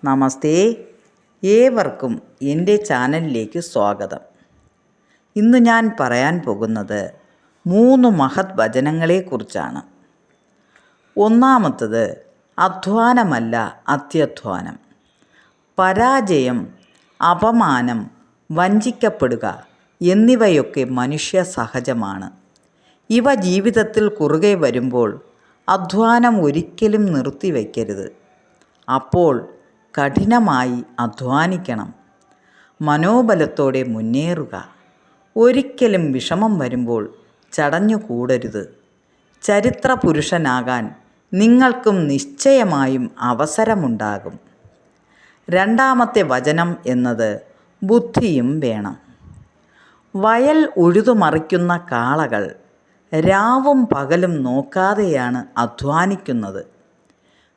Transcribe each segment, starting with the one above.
നമസ്തേ, ഏവർക്കും എൻ്റെ ചാനലിലേക്ക് സ്വാഗതം. ഇന്ന് ഞാൻ പറയാൻ പോകുന്നത് 3 മഹത് വചനങ്ങളെക്കുറിച്ചാണ്. ഒന്നാമത്തത്, അധ്വാനമല്ല അത്യധ്വാനം. പരാജയം, അപമാനം, വഞ്ചിക്കപ്പെടുക എന്നിവയൊക്കെ മനുഷ്യ സഹജമാണ്. ഇവ ജീവിതത്തിൽ കുറുകെ വരുമ്പോൾ അധ്വാനം ഒരിക്കലും നിർത്തിവെക്കരുത്. അപ്പോൾ കഠിനമായി അധ്വാനിക്കണം. മനോബലത്തോടെ മുന്നേറുക. ഒരിക്കലും വിഷമം വരുമ്പോൾ ചടഞ്ഞുകൂടരുത്. ചരിത്ര പുരുഷനാകാൻ നിങ്ങൾക്കും നിശ്ചയമായും അവസരമുണ്ടാകും. രണ്ടാമത്തെ വചനം എന്നത് ബുദ്ധിയും വേണം. വയൽ ഉഴുതുമറിക്കുന്ന കാളകൾ രാവും പകലും നോക്കാതെയാണ് അധ്വാനിക്കുന്നത്.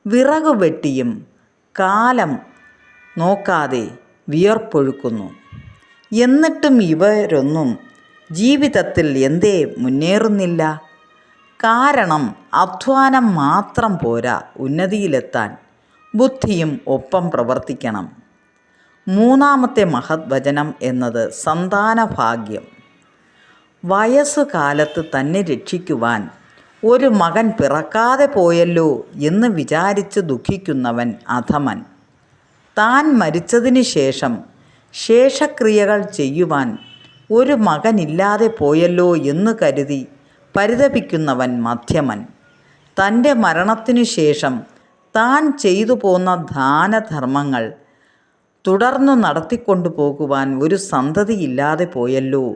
വിറകു വെട്ടിയും കാലം നോക്കാതെ വിയർപ്പൊഴുക്കുന്നു. എന്നിട്ടും ഇവരൊന്നും ജീവിതത്തിൽ എന്തേ മുന്നേറുന്നില്ല? കാരണം അധ്വാനം മാത്രം പോരാ ഉന്നതിയിലെത്താൻ, ബുദ്ധിയും ഒപ്പം പ്രവർത്തിക്കണം. മൂന്നാമത്തെ മഹത് വചനം എന്നത് സന്താനഭാഗ്യം. വയസ്സുകാലത്ത് തന്നെ രക്ഷിക്കുവാൻ ഒരു മകൻ പിറക്കാതെ പോയല്ലോ എന്ന് വിചാരിച്ച് ദുഃഖിക്കുന്നവൻ അധമൻ. താൻ മരിച്ചതിന് ശേഷം ശേഷക്രിയകൾ ചെയ്യുവാൻ ഒരു മകനില്ലാതെ പോയല്ലോ എന്ന് കരുതി പരിതപിക്കുന്നവൻ മധ്യമൻ. തൻ്റെ മരണത്തിനു ശേഷം താൻ ചെയ്തു പോന്ന ദാനധർമ്മങ്ങൾ തുടർന്നു നടത്തിക്കൊണ്ടു പോകുവാൻ ഒരു സന്തതിയില്ലാതെ പോയല്ലോ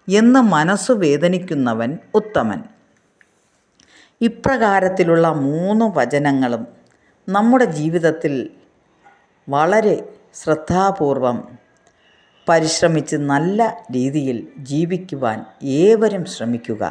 എന്ന് മനസ്സു വേദനിക്കുന്നവൻ ഉത്തമൻ. ഇപ്രകാരത്തിലുള്ള 3 വചനങ്ങളും നമ്മുടെ ജീവിതത്തിൽ വളരെ ശ്രദ്ധാപൂർവം പരിശ്രമിച്ച് നല്ല രീതിയിൽ ജീവിക്കുവാൻ ഏവരും ശ്രമിക്കുക.